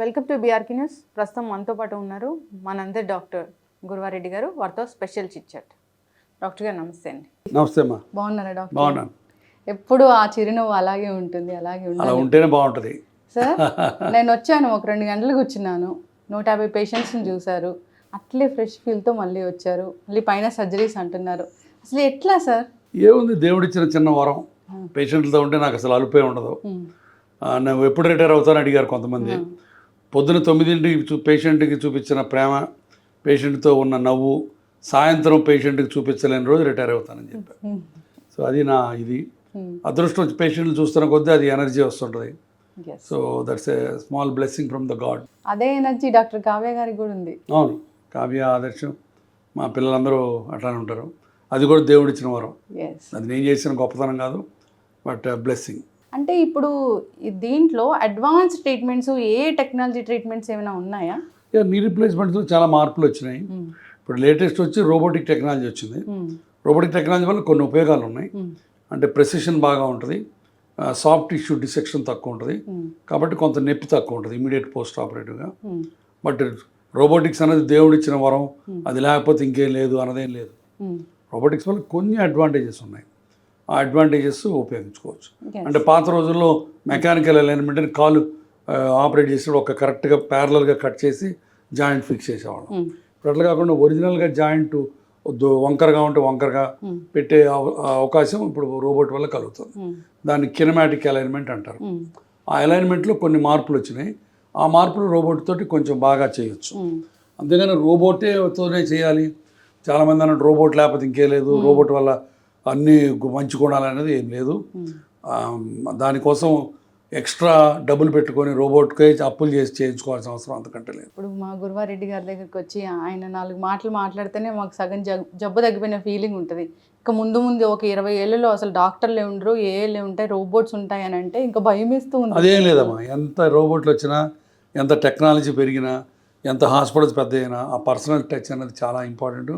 Welcome to BRK news. ప్రస్తుతం మనతో పాటు ఉన్నారు మనందరి డాక్టర్ గురువారెడ్డి గారు. వారితో స్పెషల్ చిట్ చాట్. డాక్టర్ గారు నమస్తే అండి. నమస్తే అమ్మా. బాగున్నారా డాక్టర్? బాగున్నాను. ఎప్పుడు ఆ చిరునవ్వు అలాగే ఉంటుంది, అలాగే ఉంటుంది. అలా ఉంటేనే బాగుంటుంది సార్ నేను వచ్చాను, ఒక 2 గంటలు కూర్చున్నాను, 150 పేషెంట్స్ని చూశారు, అట్లే ఫ్రెష్ ఫీల్తో మళ్ళీ వచ్చారు, మళ్ళీ పైన సర్జరీస్ అంటున్నారు. అసలు ఎట్లా సార్? ఏముంది, దేవుడిచ్చిన చిన్న వరం. పేషెంట్లతో ఉంటే నాకు అసలు అలుపే ఉండదు. నువ్వు ఎప్పుడు రిటైర్ అవుతాను అడిగారు కొంతమంది. పొద్దున 9ంటికి పేషెంట్కి చూపించిన ప్రేమ, పేషెంట్తో ఉన్న నవ్వు, సాయంత్రం పేషెంట్కి చూపించలేని రోజు రిటైర్ అవుతానని చెప్పారు. సో అది నా ఇది అదృష్టం. పేషెంట్లు చూస్తున్న కొద్దీ అది ఎనర్జీ వస్తుంటుంది. So that's a small blessing from the God. అదే ఎనర్జీ డాక్టర్ కావ్య గారికి కూడా ఉంది. అవును, కావ్య ఆదర్శం, మా పిల్లలందరూ అట్లానే ఉంటారు. అది కూడా దేవుడిచ్చిన వరం. అది నేను చేసిన గొప్పతనం కాదు, బట్ బ్లెస్సింగ్. అంటే ఇప్పుడు దీంట్లో అడ్వాన్స్ ట్రీట్మెంట్స్, ఏ టెక్నాలజీ ట్రీట్మెంట్స్ ఏమైనా ఉన్నాయా? నీ రీప్లేస్మెంట్స్లో చాలా మార్పులు వచ్చినాయి. ఇప్పుడు లేటెస్ట్ వచ్చి రోబోటిక్ టెక్నాలజీ వచ్చింది. రోబోటిక్ టెక్నాలజీ వల్ల కొన్ని ఉపయోగాలు ఉన్నాయి. అంటే ప్రెసిషన్ బాగా ఉంటుంది, సాఫ్ట్ టిష్యూ డిసెక్షన్ తక్కువ ఉంటుంది, కాబట్టి కొంత నొప్పి తక్కువ ఉంటుంది ఇమీడియట్ పోస్ట్ ఆపరేటివ్గా. బట్ రోబోటిక్స్ అనేది దేవుడిచ్చిన వరం, అది లేకపోతే ఇంకేం లేదు అన్నదేం లేదు. రోబోటిక్స్ వల్ల కొన్ని అడ్వాంటేజెస్ ఉన్నాయి, ఆ అడ్వాంటేజెస్ ఉపయోగించుకోవచ్చు. అంటే పాత రోజుల్లో మెకానికల్ అలైన్మెంట్ అని కాలు ఆపరేట్ చేసేటప్పుడు ఒక కరెక్ట్గా ప్యారలల్గా కట్ చేసి జాయింట్ ఫిక్స్ చేసేవాళ్ళం. ఇప్పుడు అట్లా కాకుండా ఒరిజినల్గా జాయింట్ వంకరగా ఉంటే వంకరగా పెట్టే అవకాశం ఇప్పుడు రోబోట్ వల్ల కలుగుతుంది. దాన్ని కినమాటిక్ అలైన్మెంట్ అంటారు. ఆ అలైన్మెంట్లో కొన్ని మార్పులు వచ్చినాయి. ఆ మార్పులు రోబోట్ తోటి కొంచెం బాగా చేయొచ్చు. అంతేగాని రోబోటేతోనే చేయాలి. చాలామంది అన్నట్టు రోబోట్ లేకపోతే ఇంకే లేదు, రోబోట్ వల్ల అన్నీ మంచి గుణాలు అనేది ఏం లేదు. దానికోసం ఎక్స్ట్రా డబ్బులు పెట్టుకొని రోబోట్కే అప్పులు చేసి చేయించుకోవాల్సిన అవసరం అంతకంటే లేదు. ఇప్పుడు మా గురువారెడ్డి గారి దగ్గరికి వచ్చి ఆయన 4 మాటలు మాట్లాడితేనే మాకు సగం జబ్బు తగ్గిపోయిన ఫీలింగ్ ఉంటుంది. ఇంకా ముందు ఒక 20 ఏళ్ళలో అసలు డాక్టర్లే ఉండరు, ఏఏలే ఉంటాయి, రోబోట్స్ ఉంటాయి అని అంటే ఇంకా భయం వేస్తూ ఉంది. అదేం లేదమ్మా, ఎంత రోబోట్లు వచ్చినా, ఎంత టెక్నాలజీ పెరిగినా, ఎంత హాస్పిటల్స్ పెద్ద అయినా, ఆ పర్సనల్ టచ్ అనేది చాలా ఇంపార్టెంట్.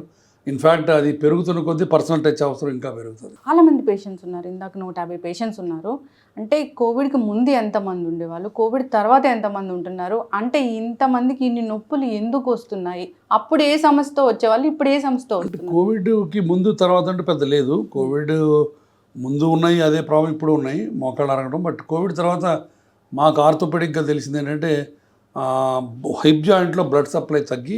ఇన్ఫ్యాక్ట్ అది పెరుగుతున్న కొద్దీ పర్సనల్ టచ్ అవసరం ఇంకా పెరుగుతుంది. చాలా మంది పేషెంట్స్ ఉన్నారు, ఇందాక 150 పేషెంట్స్ ఉన్నారు. అంటే కోవిడ్కి ముందు ఎంతమంది ఉండేవాళ్ళు, కోవిడ్ తర్వాత ఎంతమంది ఉంటున్నారు, అంటే ఇంతమందికి ఇన్ని నొప్పులు ఎందుకు వస్తున్నాయి, అప్పుడు ఏ సమస్యతో వచ్చేవాళ్ళు, ఇప్పుడు ఏ సమస్యతో వస్తుంది? కోవిడ్కి ముందు తర్వాత అంటే పెద్ద లేదు. కోవిడ్ ముందు ఉన్నాయి, అదే ప్రాబ్లం ఇప్పుడు ఉన్నాయి, మోకాళ్ళు అరగడం. బట్ కోవిడ్ తర్వాత మాకు ఆర్థోపెడిక్గా తెలిసింది ఏంటంటే హిప్ జాయింట్లో బ్లడ్ సప్లై తగ్గి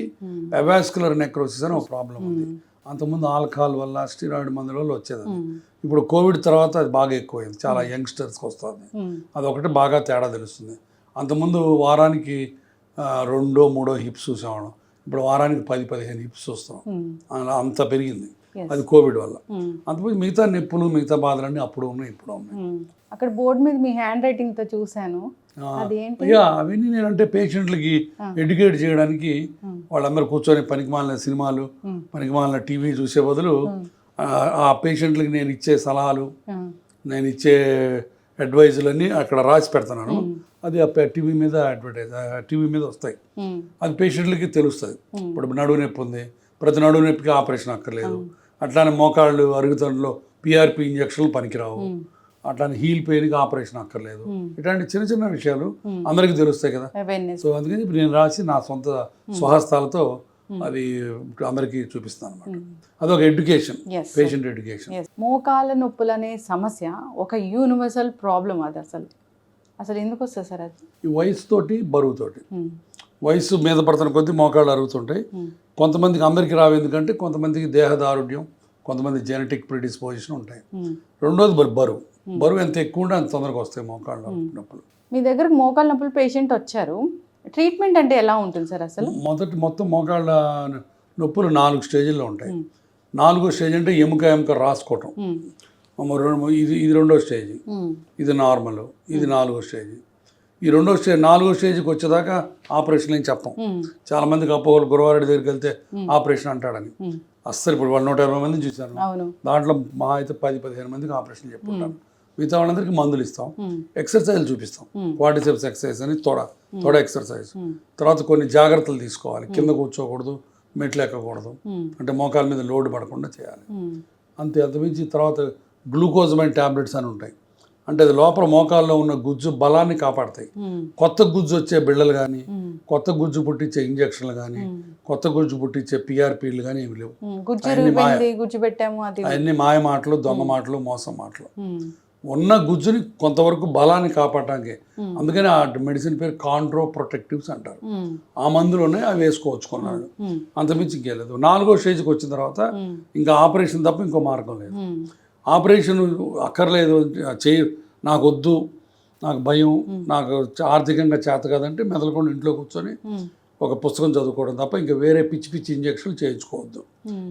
అవాస్కులర్ నెక్రోసిస్ అని ఒక ప్రాబ్లం ఉంది. అంతకుముందు ఆల్కహాల్ వల్ల, స్టీరాయిడ్ మందుల వల్ల వచ్చేది. ఇప్పుడు కోవిడ్ తర్వాత అది బాగా ఎక్కువైంది, చాలా యంగ్స్టర్స్కి వస్తుంది. అదొకటి బాగా తేడా తెలుస్తుంది. అంతకుముందు వారానికి 2-3 హిప్స్ చూసేవాళ్ళం, ఇప్పుడు వారానికి 10-15 హిప్స్ చూస్తాం. అలా అంత పెరిగింది, అది కోవిడ్ వల్ల. అంతకుముందు మిగతా నొప్పులు, మిగతా బాధలన్నీ అప్పుడు ఉన్నాయి, ఇప్పుడు ఉన్నాయి. అక్కడ బోర్డు మీద మీ హ్యాండ్ రైటింగ్తో చూశాను. అవన్నీ నేనంటే పేషెంట్లకి ఎడ్యుకేట్ చేయడానికి, వాళ్ళందరూ కూర్చొని పనికిమాలిన సినిమాలు, పనికిమాలిన టీవీ చూసే బదులు ఆ పేషెంట్లకి నేను ఇచ్చే సలహాలు, నేను ఇచ్చే అడ్వైజులన్నీ అక్కడ రాసి పెడుతున్నాను. అది టీవీ మీద టీవీ మీద వస్తాయి, అది పేషెంట్లకి తెలుస్తుంది. ఇప్పుడు నడువు నొప్పి ఉంది, ప్రతి నడువు నొప్పికి ఆపరేషన్ అక్కర్లేదు. అట్లానే మోకాళ్ళు అరుగుదలలో పిఆర్పి ఇంజక్షన్లు పనికిరావు. అట్లానే హీల్ పెయిన్కి ఆపరేషన్ అక్కర్లేదు. ఇట్లాంటి చిన్న చిన్న విషయాలు అందరికీ తెలుస్తాయి కదా. సో అందుకని ఇప్పుడు నేను రాసి నా సొంత స్వహస్తాలతో అవి అందరికీ చూపిస్తాను అనమాట. అదొక ఎడ్యుకేషన్, పేషెంట్ ఎడ్యుకేషన్. మోకాళ్ళ నొప్పులు అనే సమస్య ఒక యూనివర్సల్ ప్రాబ్లం. అది అసలు ఎందుకు వస్తుంది సార్? అది ఈ వయసుతోటి, బరువుతోటి. వయసు మీద పడుతున్న కొద్దీ మోకాళ్ళు అరుగుతుంటాయి. కొంతమందికి, అందరికీ రావు. ఎందుకంటే కొంతమందికి దేహదారుఢ్యం, కొంతమంది జెనెటిక్ ప్రిడిస్పోజిషన్ ఉంటాయి. రెండోది బరువు ఎంత ఎక్కువ ఉంటే అంత తొందరగా వస్తాయి మోకాళ్ళ నొప్పులు. మీ దగ్గరకు మోకాళ్ళ నొప్పులు పేషెంట్ వచ్చారు, ట్రీట్మెంట్ అంటే ఎలా ఉంటుంది సార్? అసలు మొత్తం మోకాళ్ళ నొప్పులు 4 స్టేజ్ల్లో ఉంటాయి. 4వ స్టేజ్ అంటే ఎముక రాసుకోవటం. ఇది 2వ స్టేజ్, ఇది నార్మల్, ఇది 4వ స్టేజ్. ఈ 4వ స్టేజ్కి వచ్చేదాకా ఆపరేషన్ ఏం చెప్పం. చాలా మందికి అపోహలు, గురువారెడ్డి దగ్గరికి వెళ్తే ఆపరేషన్ అంటాడని. అస్సలు ఇప్పుడు 150 మందిని చూశాను, దాంట్లో మా అయితే 10-15 మందికి ఆపరేషన్ చెప్పుకుంటాను. మిగతా వాళ్ళందరికీ మందులు ఇస్తాం, ఎక్సర్సైజ్ చూపిస్తాం. క్వాడ్రిసెప్స్ ఎక్సర్సైజ్ అని తొడ ఎక్సర్సైజ్. తర్వాత కొన్ని జాగ్రత్తలు తీసుకోవాలి, కింద కూర్చోకూడదు, మెట్లు ఎక్కకూడదు, అంటే మోకాల మీద లోడ్ పడకుండా చేయాలి. అంతమించి తర్వాత గ్లూకోజమైన్ ట్యాబ్లెట్స్ అని ఉంటాయి, అంటే అది లోపల మోకాల్లో ఉన్న గుజ్జు బలాన్ని కాపాడతాయి. కొత్త గుజ్జు వచ్చే బిళ్ళలు కానీ, కొత్త గుజ్జు పుట్టించే ఇంజక్షన్లు కానీ, కొత్త గుజ్జు పుట్టించే పిఆర్పీలు కానీ ఏమి లేవు. గుజ్జు పెట్టాము అది అవన్నీ మాయ మాటలు, దొంగ మాటలు, మోసం మాటలు. ఉన్న గుజ్జుని కొంతవరకు బలాన్ని కాపాడటానికి, అందుకని ఆ మెడిసిన్ పేరు కాండ్రో ప్రొటెక్టివ్స్ అంటారు. ఆ మందులు ఉన్నాయి, అవి వేసుకోవచ్చు కొన్నాళ్ళు, అంతమించి ఇంకేలేదు. 4వ స్టేజ్కి వచ్చిన తర్వాత ఇంకా ఆపరేషన్ తప్ప ఇంకో మార్గం లేదు. ఆపరేషన్ అక్కర్లేదు, నాకు వద్దు, నాకు భయం, నాకు ఆర్థికంగా చేత కాదంటే మెదలకుండా ఇంట్లో కూర్చొని ఒక పుస్తకం చదువుకోవడం తప్ప ఇంకా వేరే పిచ్చి పిచ్చి ఇంజక్షన్లు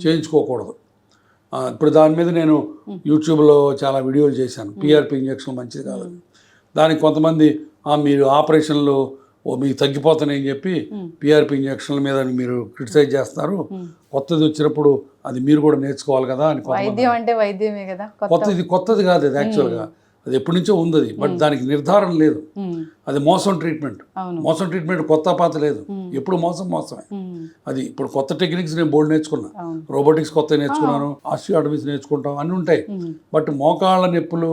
చేయించుకోకూడదు. ఇప్పుడు దాని మీద నేను యూట్యూబ్లో చాలా వీడియోలు చేశాను. పిఆర్పి ఇంజక్షన్ మంచిది కాదు. దానికి కొంతమంది మీరు ఆపరేషన్లు మీకు తగ్గిపోతాయని చెప్పి పిఆర్పి ఇంజక్షన్ల మీద మీరు క్రిటిసైజ్ చేస్తున్నారు. కొత్తది వచ్చినప్పుడు అది మీరు కూడా నేర్చుకోవాలి కదా అని. వైద్యం అంటే వైద్యమే కదా, కొత్తది కాదు అది. యాక్చువల్గా అది ఎప్పటి నుంచో ఉంది, బట్ దానికి నిర్ధారణ లేదు. అది మోసం ట్రీట్మెంట్. కొత్త పాత లేదు, ఎప్పుడు మోసమే. అది ఇప్పుడు కొత్త టెక్నిక్స్ నేను బోర్డు నేర్చుకున్నా, రోబోటిక్స్ కొత్త నేర్చుకున్నాను, ఆస్టియోటమీస్ నేర్చుకుంటాం, అన్నీ ఉంటాయి. బట్ మోకాళ్ళ నొప్పులు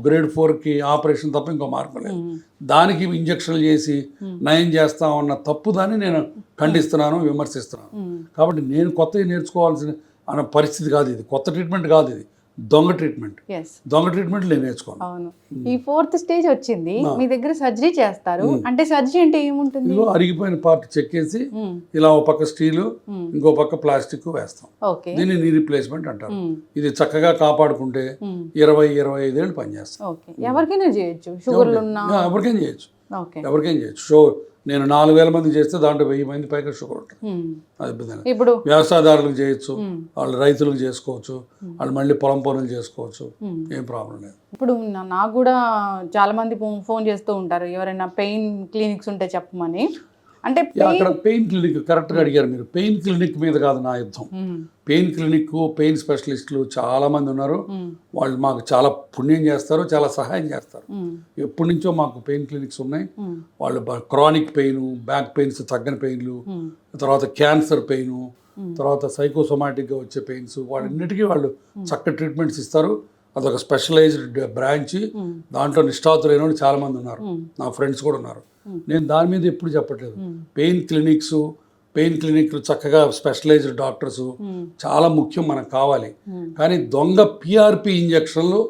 గ్రేడ్ 4కి ఆపరేషన్ తప్ప ఇంకో మార్గం లేదు. దానికి ఇంజక్షన్లు చేసి నయం చేస్తామన్న తప్పు దాన్ని నేను ఖండిస్తున్నాను, విమర్శిస్తున్నాను. కాబట్టి నేను కొత్తవి నేర్చుకోవాల్సిన అన్న పరిస్థితి కాదు ఇది. కొత్త ట్రీట్మెంట్ కాదు ఇది, దొంగ ట్రీట్మెంట్. నేను నేర్చుకోను. అవును. ఈ 4th స్టేజ్ వచ్చింది, మీ దగ్గర సర్జరీ చేస్తారు. అంటే సర్జరీ అంటే ఏముంటుంది? అరిగిపోయిన పార్ట్ చెక్కేసి ఇలా ఒక పక్క స్టీలు, ఇంకో పక్క ప్లాస్టిక్ వేస్తాం. దీన్ని నీ రీప్లేస్మెంట్ అంటారు. ఇది చక్కగా కాపాడుకుంటే 20-25 ఏళ్ళు పనిచేస్తాం. ఎవరికైనా చేయొచ్చు, షుగర్లు ఉన్నా ఎవరికైనా చేయొచ్చు. నేను 4000 మంది చేస్తే దాంట్లో 1000 మంది పైగా షుగర్ ఉంటుంది. అది ఇబ్బంది. ఇప్పుడు వ్యవసాయదారులకు చేయొచ్చు, వాళ్ళు రైతులకు చేసుకోవచ్చు, వాళ్ళు మళ్ళీ పొలం పనులు చేసుకోవచ్చు, ఏం ప్రాబ్లం లేదు. ఇప్పుడు నాకు కూడా చాలా మంది ఫోన్ చేస్తూ ఉంటారు, ఎవరైనా పెయిన్ క్లినిక్స్ ఉంటే చెప్పమని. అంటే అక్కడ పెయిన్ క్లినిక్ కరెక్ట్గా అడిగారు మీరు. పెయిన్ క్లినిక్ మీద కాదు నా యుద్ధం. పెయిన్ క్లినిక్, పెయిన్ స్పెషలిస్టులు చాలా మంది ఉన్నారు. వాళ్ళు మాకు చాలా పుణ్యం చేస్తారు, చాలా సహాయం చేస్తారు. ఎప్పటి నుంచో మాకు పెయిన్ క్లినిక్స్ ఉన్నాయి. వాళ్ళు క్రానిక్ పెయిన్, బ్యాక్ పెయిన్స్, తగ్గని పెయిన్లు, తర్వాత క్యాన్సర్ పెయిన్, తర్వాత సైకోసోమాటిక్గా వచ్చే పెయిన్స్, వాళ్ళన్నిటికీ వాళ్ళు చక్కటి ట్రీట్మెంట్స్ ఇస్తారు. అదొక స్పెషలైజ్డ్ బ్రాంచ్. దాంట్లో నిష్ఠాతులైన వాళ్ళు చాలా మంది ఉన్నారు, నా ఫ్రెండ్స్ కూడా ఉన్నారు. నేను దాని మీద ఎప్పుడు చెప్పట్లేదు. పెయిన్ క్లినిక్లు చక్కగా స్పెషలైజ్డ్ డాక్టర్స్ చాలా ముఖ్యం, మనకు కావాలి. కానీ దొంగ పిఆర్పి ఇంజక్షన్లు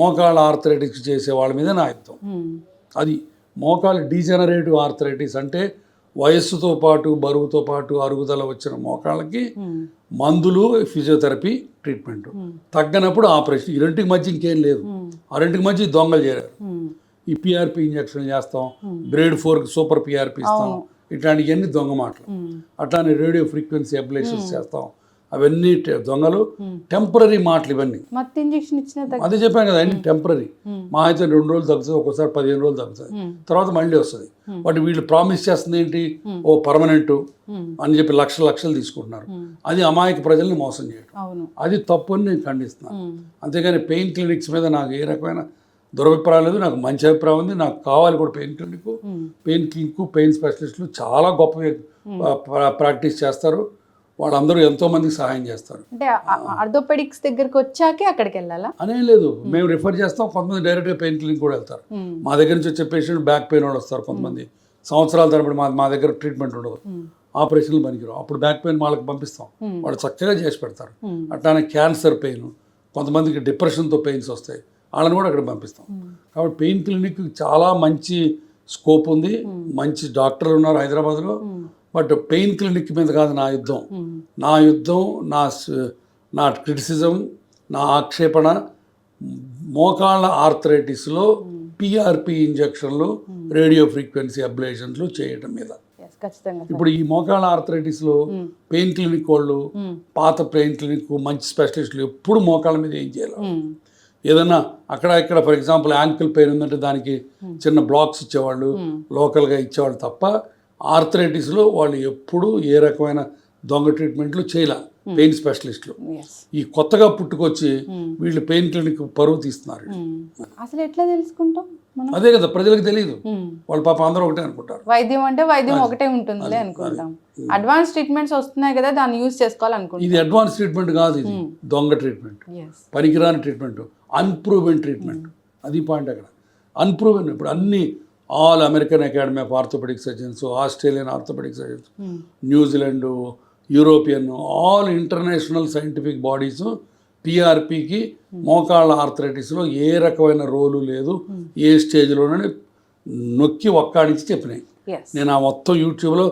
మోకాళ్ళ ఆర్థరైటిస్ చేసే వాళ్ళ మీద నా యుద్ధం. అది మోకాళ్ళ డీజనరేటివ్ ఆర్థరైటిస్ అంటే వయస్సుతో పాటు, బరువుతో పాటు అరుగుదల వచ్చిన మోకాళ్ళకి మందులు, ఫిజియోథెరపీ ట్రీట్మెంట్. తగ్గనప్పుడు ఆపరేషన్. ఈ రెండింటికి మధ్య ఇంకేం లేదు. ఆ రెండింటికి మధ్య దొంగలు చేరారు. ఈ పిఆర్పి ఇంజక్షన్ చేస్తాం, గ్రేడ్ 4కి సూపర్ పిఆర్పి ఇస్తాం, ఇట్లాంటివన్నీ దొంగ మాటలు. అట్లానే రేడియో ఫ్రీక్వెన్సీ అబ్లేషన్స్ చేస్తాం, అవన్నీ దొంగలు, టెంపరీ మాటలు ఇవన్నీ. అదే చెప్పాను కదా, అన్ని టెంపరీ. మా అయితే 2 రోజులు తగ్గుతుంది, ఒక్కోసారి 15 రోజులు తగ్గుతుంది, తర్వాత మళ్ళీ వస్తుంది. బట్ వీళ్ళు ప్రామిస్ చేస్తుంది ఏంటి, ఓ పర్మనెంట్ అని చెప్పి లక్షలు తీసుకుంటున్నారు. అది అమాయక ప్రజల్ని మోసం చేయడం, అది తప్పు అని నేను ఖండిస్తున్నాను. అంతేగాని పెయిన్ క్లినిక్స్ మీద నాకు ఏ రకమైన దురభిప్రాయం లేదు. నాకు మంచి అభిప్రాయం ఉంది. నాకు కావాలి కూడా పెయిన్ క్లినిక్, పెయిన్ స్పెషలిస్టులు చాలా గొప్ప ప్రాక్టీస్ చేస్తారు. వాళ్ళందరూ ఎంతో మందికి సహాయం చేస్తారు. అంటే ఆర్థోపెడిక్స్ దగ్గరికి వచ్చాకే అక్కడికి వెళ్ళాలా అనేం లేదు. మేము రిఫర్ చేస్తాం, కొంతమంది డైరెక్ట్గా పెయిన్ క్లినిక్ కూడా వెళ్తారు. మా దగ్గర నుంచి వచ్చే పేషెంట్ బ్యాక్ పెయిన్ వాళ్ళు వస్తారు. కొంతమంది సంవత్సరాల తరబడి మా దగ్గర ట్రీట్మెంట్ ఉండదు, ఆపరేషన్లు పనికిరావు. అప్పుడు బ్యాక్ పెయిన్ వాళ్ళకి పంపిస్తాం, వాళ్ళు చక్కగా చేసి పెడతారు. అట్లానే క్యాన్సర్ పెయిన్, కొంతమందికి డిప్రెషన్తో పెయిన్స్ వస్తాయి, వాళ్ళని కూడా అక్కడ పంపిస్తాం. కాబట్టి పెయిన్ క్లినిక్ చాలా మంచి స్కోప్ ఉంది, మంచి డాక్టర్లు ఉన్నారు హైదరాబాద్లో. బట్ పెయిన్ క్లినిక్ మీద కాదు నా యుద్ధం. నా క్రిటిసిజం, నా ఆక్షేపణ మోకాళ్ళ ఆర్థరైటిస్లో పిఆర్పి ఇంజక్షన్లు, రేడియో ఫ్రీక్వెన్సీ అబ్లేషన్లు చేయడం మీద. ఇప్పుడు ఈ మోకాళ్ళ ఆర్థరైటిస్లో పెయిన్ క్లినిక్ వాళ్ళు, పాత పెయిన్ క్లినిక్ మంచి స్పెషలిస్టులు ఎప్పుడు మోకాళ్ళ మీద ఏం చేయాలి. ఏదన్నా అక్కడ ఇక్కడ ఫర్ ఎగ్జాంపుల్ యాంకిల్ పెయిన్ ఉందంటే దానికి చిన్న బ్లాక్స్ ఇచ్చేవాళ్ళు, లోకల్గా ఇచ్చేవాళ్ళు తప్ప ఆర్థరైటిస్లో వాళ్ళు ఎప్పుడూ ఏ రకమైన దొంగ ట్రీట్మెంట్లు చేయలే పెయిన్ స్పెషలిస్టులు. ఈ కొత్తగా పుట్టుకొచ్చి వీళ్ళు పెయిన్ క్లినిక్ పరువు తీస్తున్నారు. అసలు ఎట్లా తెలుసుకుంటాం? అదే కదా, ప్రజలకు తెలియదు. వాళ్ళ పాప అందరూ ఒకటే అనుకుంటారు, వైద్యం అంటే వైద్యం ఒకటే ఉంటుంది అనుకుంటాం. అడ్వాన్స్ ట్రీట్మెంట్స్ వస్తున్నాయి కదా, దాన్ని యూజ్ చేసుకోవాలనుకుంటాం. ఇది అడ్వాన్స్ ట్రీట్మెంట్ కాదు, ఇది దొంగ ట్రీట్మెంట్, పనికిరాని ట్రీట్మెంట్. Unproven treatment. అది పాయింట్ అక్కడ, అన్ప్రూవెన్. ఇప్పుడు అన్ని all American academy of orthopaedic surgeons, Australian orthopaedic surgeons, New Zealand, European, all international scientific bodies పిఆర్పికి మోకాళ్ళ ఆర్థరైటిస్లో ఏ రకమైన రోలు లేదు, ఏ స్టేజ్లోనే నొక్కి ఒక్కాడించి చెప్పినాయి. నేను ఆ మొత్తం యూట్యూబ్లో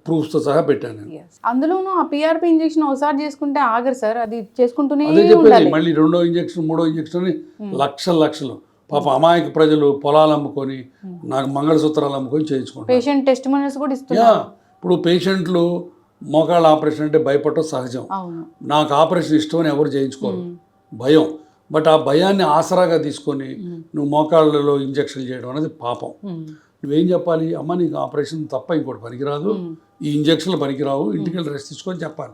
ప్రూఫ్స్తో సహా పెట్టాను నేను. అందులోనూ ఆ పిఆర్పి ఇంజెక్షన్ ఒకసారి చేసుకుంటే ఆగరు సార్, అది చేసుకుంటూనే అదే చెప్పేది. ఉండాలి. మళ్ళీ రెండో ఇంజెక్షన్, మూడో ఇంజెక్షన్ అని లక్షలు పాప అమాయక ప్రజలు పొలాలు అమ్ముకొని, నాకు మంగళసూత్రాలు అమ్ముకొని చేయించుకుంటారు. పేషెంట్ టెస్టిమోనియల్స్ కూడా ఇస్తున్నారు. ఇప్పుడు పేషెంట్లు మోకాళ్ళ ఆపరేషన్ అంటే భయపడటం సహజం. నాకు ఆపరేషన్ ఇష్టమని ఎవరు చేయించుకోరు, భయం. బట్ ఆ భయాన్ని ఆసరాగా తీసుకొని నువ్వు మోకాళ్ళలో ఇంజక్షన్లు చేయడం అనేది పాపం. నువ్వేం చెప్పాలి, అమ్మ నీకు ఆపరేషన్ తప్ప ఇంకోటి పనికిరాదు, ఈ ఇంజక్షన్లు పనికిరావు, ఇంటికి వెళ్ళి రెస్ట్ తీసుకొని చెప్పాలి.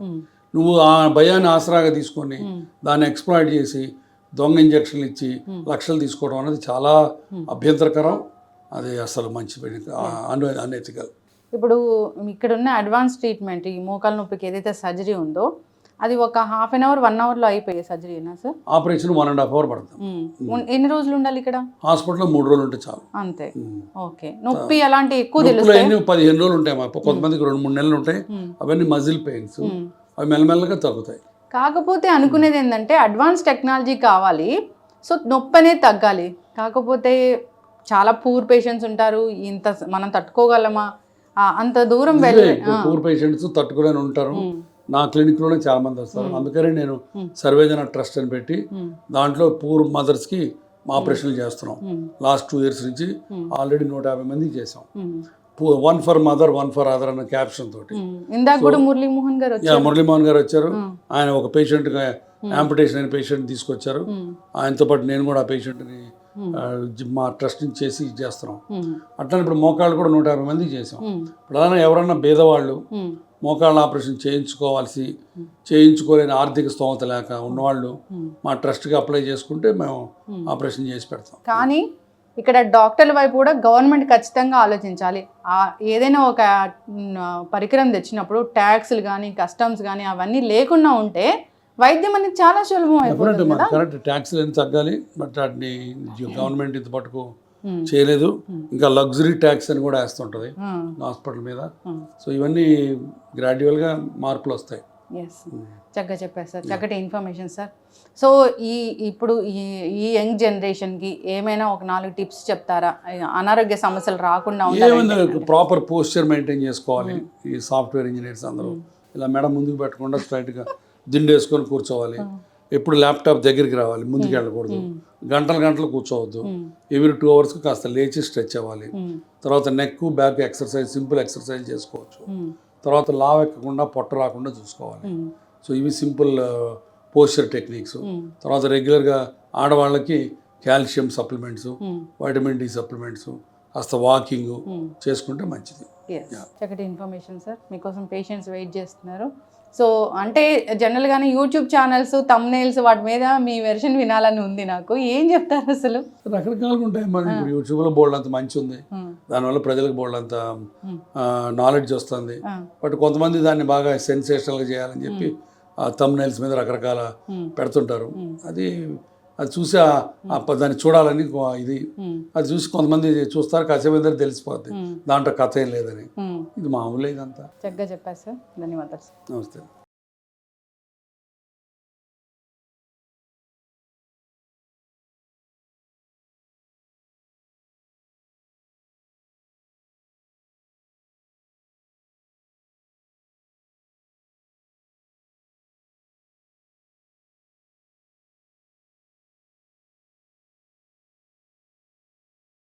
నువ్వు ఆ భయాన్ని ఆసరాగా తీసుకొని దాన్ని ఎక్స్ప్లాయిట్ చేసి దొంగ ఇంజక్షన్లు ఇచ్చి లక్షలు తీసుకోవడం అనేది చాలా అభ్యంతరకరం. అది అసలు మంచి అనెథికల్. ఇప్పుడు ఇక్కడ ఉన్న అడ్వాన్స్ ట్రీట్మెంట్, ఈ మోకాల నొప్పికి ఏదైతే సర్జరీ ఉందో అది ఒక హాఫ్ అన్ అవర్ 1 అవర్లో అయిపోయే సర్జరీనా సార్? ఆపరేషన్ 1.5 hours పడుతుంది. ఎన్ని రోజులు ఉండాలి ఇక్కడ? హాస్పిటల్లో 3 రోజులు ఉంటే చాలు. అంతే. ఓకే. నొప్పి అలాంటి ఎక్కువ తెలుస్తాయి? 15 రోజులు ఉంటాయి, కొంతమందికి 2-3 నెలలు ఉంటాయి. అవన్నీ మజిల్ పెయిన్స్, అవి మెల్లమెల్లగా తగ్గుతాయి. కాకపోతే అనుకునేది ఏంటంటే అడ్వాన్స్ టెక్నాలజీ కావాలి, సో నొప్పి అనేది తగ్గాలి. కాకపోతే చాలా పూర్ పేషెంట్స్ ఉంటారు, ఇంత మనం తట్టుకోగలమా అంత దూరం వెళ్ళి? పూర్ పేషెంట్స్ తట్టుకునే ఉంటారు. నా క్లినిక్లోనే చాలా మంది వస్తారు. అందుకని నేను సర్వేజన ట్రస్ట్ అని పెట్టి దాంట్లో పూర్ మదర్స్కి ఆపరేషన్లు చేస్తున్నాం. లాస్ట్ 2 years నుంచి ఆల్రెడీ 150 మందికి చేసాం. 1 for mother, 1 for other అన్న క్యాప్షన్ తోటి. ఇందాక కూడా మురళీమోహన్ గారు వచ్చారు. ఆయన ఒక పేషెంట్ యాంపిటేషన్ అయిన పేషెంట్ తీసుకొచ్చారు. ఆయనతో పాటు నేను కూడా ఆ పేషెంట్ని మా ట్రస్ట్ నుంచి చేసి చేస్తున్నాం. అట్లా ఇప్పుడు మోకాళ్ళు కూడా 150 మందికి చేసాం. ఇప్పుడు ఎవరన్నా భేదవాళ్ళు మోకాళ్ళ ఆపరేషన్ చేయించుకోలేని ఆర్థిక స్తోమత లేక ఉన్నవాళ్ళు మా ట్రస్ట్కి అప్లై చేసుకుంటే మేము ఆపరేషన్ చేసి పెడతాం. కానీ ఇక్కడ డాక్టర్ల వైపు కూడా గవర్నమెంట్ ఖచ్చితంగా ఆలోచించాలి. ఏదైనా ఒక పరికరం తెచ్చినప్పుడు ట్యాక్స్లు కానీ కస్టమ్స్ కానీ అవన్నీ లేకుండా ఉంటే వైద్యం అనేది చాలా సులభం అయిపోతుంది కదా. కరెక్ట్, ట్యాక్స్లు ఏం తగ్గాలి, బట్ వాటిని గవర్నమెంట్ ఇంత పట్టుకు చేయలేదు. ఇంకా లగ్జరీ ట్యాక్స్ అని కూడా వేస్తుంటుంది హాస్పిటల్ మీద. సో ఇవన్నీ గ్రాడ్యువల్గా మార్పులు వస్తాయి. చక్కగా చెప్పారు సార్, చక్కటి ఇన్ఫర్మేషన్ సార్. సో ఇప్పుడు ఈ యంగ్ జనరేషన్కి ఏమైనా ఒక 4 టిప్స్ చెప్తారా, అనారోగ్య సమస్యలు రాకుండా ఉండాలి? ప్రాపర్ పోస్చర్ మెయింటైన్ చేసుకోవాలి. ఈ సాఫ్ట్వేర్ ఇంజనీర్స్ అందరూ ఇలా మెడ ముందుకు పెట్టకుండా స్ట్రైట్గా దిండేసుకొని కూర్చోవాలి. ఎప్పుడు ల్యాప్టాప్ దగ్గరికి రావాలి, ముందుకు వెళ్ళకూడదు. గంటలు కూర్చోవద్దు. ఎవ్రీ 2 hours కాస్త లేచి స్ట్రెచ్ అవ్వాలి. తర్వాత neck back exercise, simple exercise చేసుకోవచ్చు. తర్వాత లావ్ ఎక్కకుండా పొట్ట రాకుండా చూసుకోవాలి. సో ఇవి సింపుల్ పోస్చర్ టెక్నిక్స్. తర్వాత రెగ్యులర్గా ఆడవాళ్ళకి calcium supplements, vitamin D supplements, కాస్త వాకింగ్ చేసుకుంటే మంచిది. చక్కటి ఇన్ఫర్మేషన్ సార్. మీకోసం పేషెంట్స్ వెయిట్ చేస్తున్నారు. సో అంటే జనరల్గానే యూట్యూబ్ ఛానల్స్, థంబ్నెయిల్స్ వాటి మీద మీ వెర్షన్ వినాలని ఉంది నాకు. ఏం చెప్తారు అసలు? రకరకాలుగా ఉంటాయి. మరి ఇప్పుడు యూట్యూబ్లో బోల్డ్ అంత మంచి ఉంది, దానివల్ల ప్రజలకు బోల్డ్ అంత నాలెడ్జ్ వస్తుంది. బట్ కొంతమంది దాన్ని బాగా సెన్సేషనల్గా చేయాలని చెప్పి థంబ్నెయిల్స్ మీద రకరకాల పెడుతుంటారు. అది చూసి దాన్ని చూడాలని ఇది, అది చూసి కొంతమంది చూస్తారు, కాసేపు తెలిసిపోద్ది దాంట్లో కథ ఏం లేదని. ఇది మామూలే, ఇదంతా. చక్కగా చెప్పారు సార్, ధన్యవాదాలు. నమస్తే.